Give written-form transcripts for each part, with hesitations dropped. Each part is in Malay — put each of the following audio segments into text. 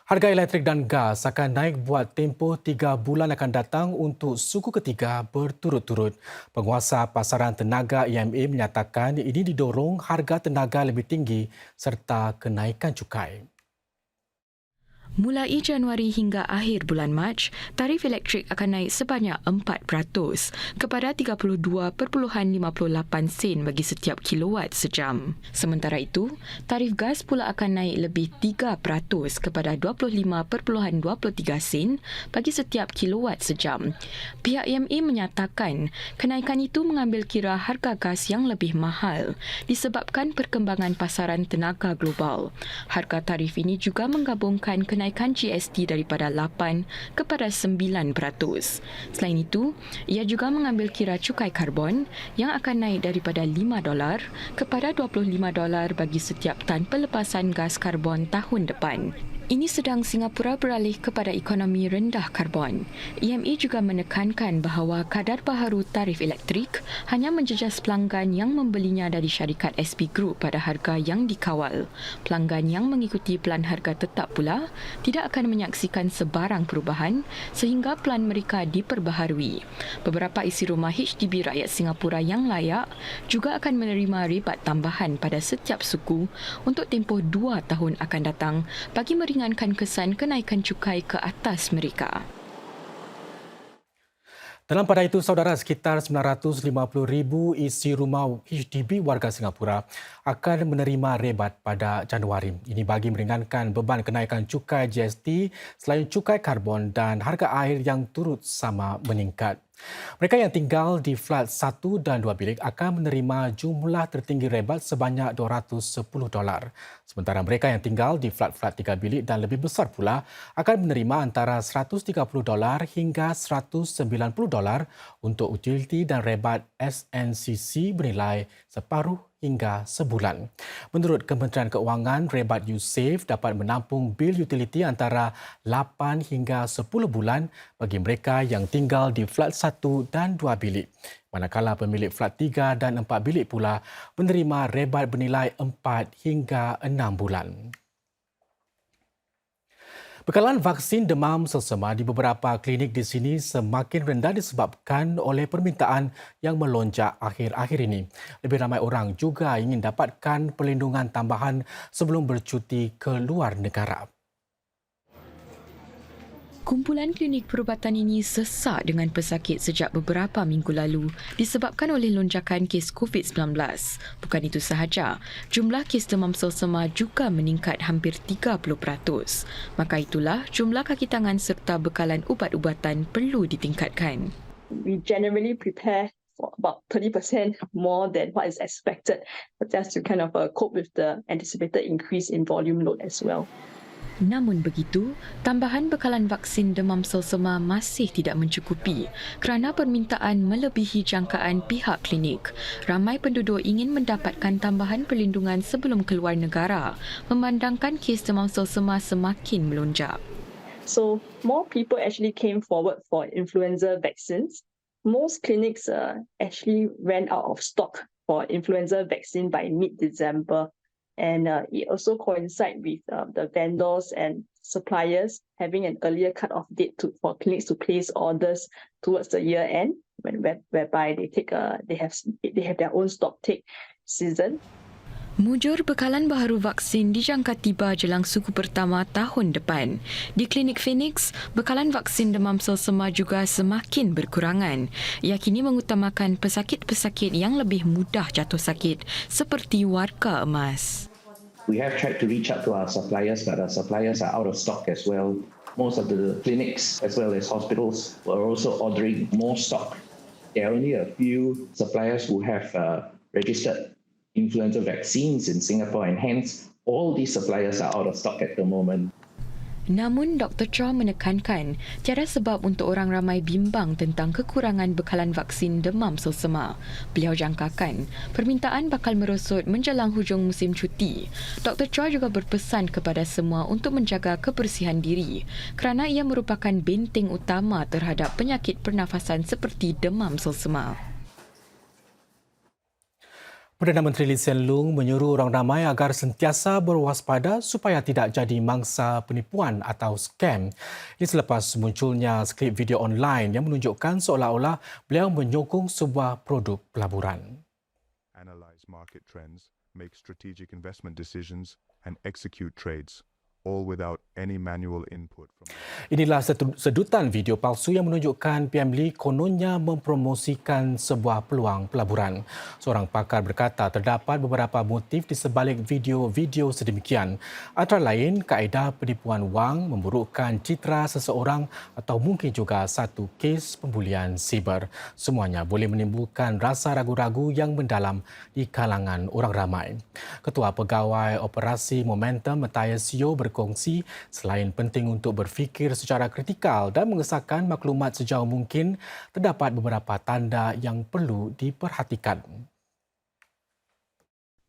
Harga elektrik dan gas akan naik buat tempoh 3 bulan akan datang untuk suku ketiga berturut-turut. Penguasa pasaran tenaga EMA menyatakan ini didorong harga tenaga lebih tinggi serta kenaikan cukai. Mulai Januari hingga akhir bulan Mac, tarif elektrik akan naik sebanyak 4% kepada 32.58 sen bagi setiap kilowatt sejam. Sementara itu, tarif gas pula akan naik lebih 3% kepada 25.23 sen bagi setiap kilowatt sejam. Pihak EMA menyatakan kenaikan itu mengambil kira harga gas yang lebih mahal disebabkan perkembangan pasaran tenaga global. Harga tarif ini juga menggabungkan kenaikan GST daripada 8 kepada 9%. Selain itu, ia juga mengambil kira cukai karbon yang akan naik daripada $5 kepada $25 bagi setiap tan pelepasan gas karbon tahun depan. Ini sedang Singapura beralih kepada ekonomi rendah karbon. EMA juga menekankan bahawa kadar baharu tarif elektrik hanya menjejas pelanggan yang membelinya dari syarikat SP Group pada harga yang dikawal. Pelanggan yang mengikuti pelan harga tetap pula tidak akan menyaksikan sebarang perubahan sehingga pelan mereka diperbaharui. Beberapa isi rumah HDB rakyat Singapura yang layak juga akan menerima ribat tambahan pada setiap suku untuk tempoh 2 tahun akan datang bagi meringankan kesan kenaikan cukai ke atas mereka. Dalam pada itu, saudara, sekitar 950,000 isi rumah HDB warga Singapura akan menerima rebat pada Januari. Ini bagi meringankan beban kenaikan cukai GST selain cukai karbon dan harga air yang turut sama meningkat. Mereka yang tinggal di flat 1 dan 2 bilik akan menerima jumlah tertinggi rebat sebanyak $210. Sementara mereka yang tinggal di flat-flat 3 bilik dan lebih besar pula akan menerima antara $130 hingga $190 untuk utiliti dan rebat SNCC bernilai separuh hingga sebulan. Menurut Kementerian Keuangan, rebat YouSave dapat menampung bil utiliti antara 8 hingga 10 bulan bagi mereka yang tinggal di flat 1 dan 2 bilik. Manakala pemilik flat 3 dan 4 bilik pula menerima rebat bernilai 4 hingga 6 bulan. Bekalan vaksin demam selsema di beberapa klinik di sini semakin rendah disebabkan oleh permintaan yang melonjak akhir-akhir ini. Lebih ramai orang juga ingin dapatkan perlindungan tambahan sebelum bercuti ke luar negara. Kumpulan klinik perubatan ini sesak dengan pesakit sejak beberapa minggu lalu disebabkan oleh lonjakan kes COVID-19. Bukan itu sahaja, jumlah kes demam selsema juga meningkat hampir 30%. Maka itulah jumlah kaki tangan serta bekalan ubat-ubatan perlu ditingkatkan. We generally prepare for about 30% more than what is expected, but just to kind of cope with the anticipated increase in volume load as well. Namun begitu, tambahan bekalan vaksin demam selsema masih tidak mencukupi kerana permintaan melebihi jangkaan pihak klinik. Ramai penduduk ingin mendapatkan tambahan perlindungan sebelum keluar negara, memandangkan kes demam selsema semakin melonjak. So more people actually came forward for influenza vaccines. Most clinics actually ran out of stock for influenza vaccine by mid-December. And it also coincides with the vendors and suppliers having an earlier cut-off date for clinics to place orders towards the year end, whereby they have their own stock take season. Mujur bekalan baharu vaksin dijangka tiba jelang suku pertama tahun depan. Di klinik Phoenix, bekalan vaksin demam selsema juga semakin berkurangan. Ia kini mengutamakan pesakit-pesakit yang lebih mudah jatuh sakit seperti warga emas. We have tried to reach out to our suppliers, but our suppliers are out of stock as well. Most of the clinics as well as hospitals were also ordering more stock. There are only a few suppliers who have registered influenza vaccines in Singapore, and hence all these suppliers are out of stock at the moment. Namun Dr. Chua menekankan tiada sebab untuk orang ramai bimbang tentang kekurangan bekalan vaksin demam selsema. Beliau jangkakan permintaan bakal merosot menjelang hujung musim cuti. Dr. Chua juga berpesan kepada semua untuk menjaga kebersihan diri kerana ia merupakan benteng utama terhadap penyakit pernafasan seperti demam selsema. Perdana Menteri Lee Hsien Loong menyuruh orang ramai agar sentiasa berwaspada supaya tidak jadi mangsa penipuan atau scam. Ini selepas munculnya skrip video online yang menunjukkan seolah-olah beliau menyokong sebuah produk pelaburan. Analyze market trends, make strategic investment decisions, and execute trades, all without any manual input from. Inilah sedutan video palsu yang menunjukkan PM Lee kononnya mempromosikan sebuah peluang pelaburan. Seorang pakar berkata terdapat beberapa motif di sebalik video-video sedemikian. Antara lain, kaedah penipuan wang, memburukkan citra seseorang atau mungkin juga satu kes pembulian siber. Semuanya boleh menimbulkan rasa ragu-ragu yang mendalam di kalangan orang ramai. Ketua Pegawai Operasi Momentum Matthias Yeo berkongsi selain penting untuk berfikir secara kritikal dan mengesahkan maklumat sejauh mungkin, terdapat beberapa tanda yang perlu diperhatikan.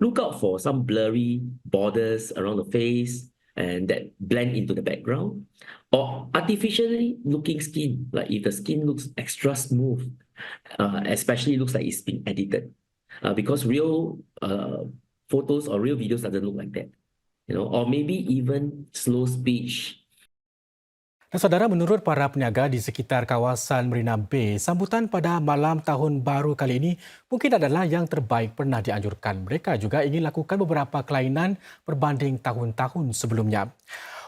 Look out for some blurry borders around the face and that blend into the background, or artificially looking skin, like if the skin looks extra smooth, especially looks like it's been edited, because real photos or real videos doesn't look like that, or maybe even slow speech. Dan saudara, menurut para peniaga di sekitar kawasan Marina Bay, sambutan pada malam tahun baru kali ini mungkin adalah yang terbaik pernah dianjurkan. Mereka juga ingin lakukan beberapa kelainan berbanding tahun-tahun sebelumnya.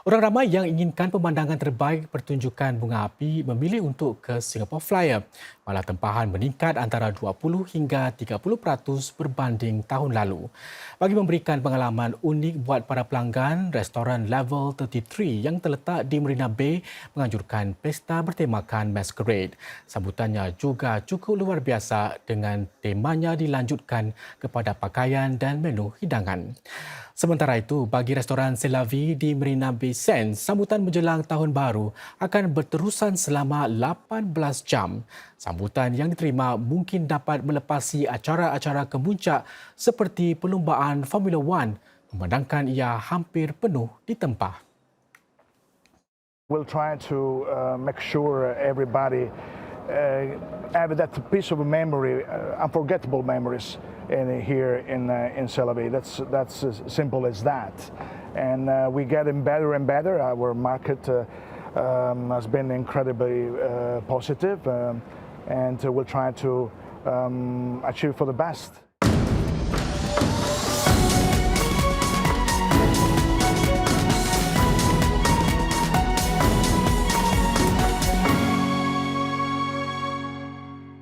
Orang ramai yang inginkan pemandangan terbaik pertunjukan bunga api memilih untuk ke Singapore Flyer. Malah tempahan meningkat antara 20 hingga 30% berbanding tahun lalu. Bagi memberikan pengalaman unik buat para pelanggan, restoran Level 33 yang terletak di Marina Bay menganjurkan pesta bertemakan Masquerade. Sambutannya juga cukup luar biasa dengan temanya dilanjutkan kepada pakaian dan menu hidangan. Sementara itu, bagi restoran C'est La Vie di Marina Bay Sands, sambutan menjelang tahun baru akan berterusan selama 18 jam. Sambutan yang diterima mungkin dapat melepasi acara-acara kemuncak seperti perlumbaan Formula One, memandangkan ia hampir penuh ditempah. We'll try to make sure everybody have that piece of memory, unforgettable memories here in C'est La Vie. That's as simple as that. And we're getting better and better. Our market has been incredibly positive, and we'll try to achieve for the best.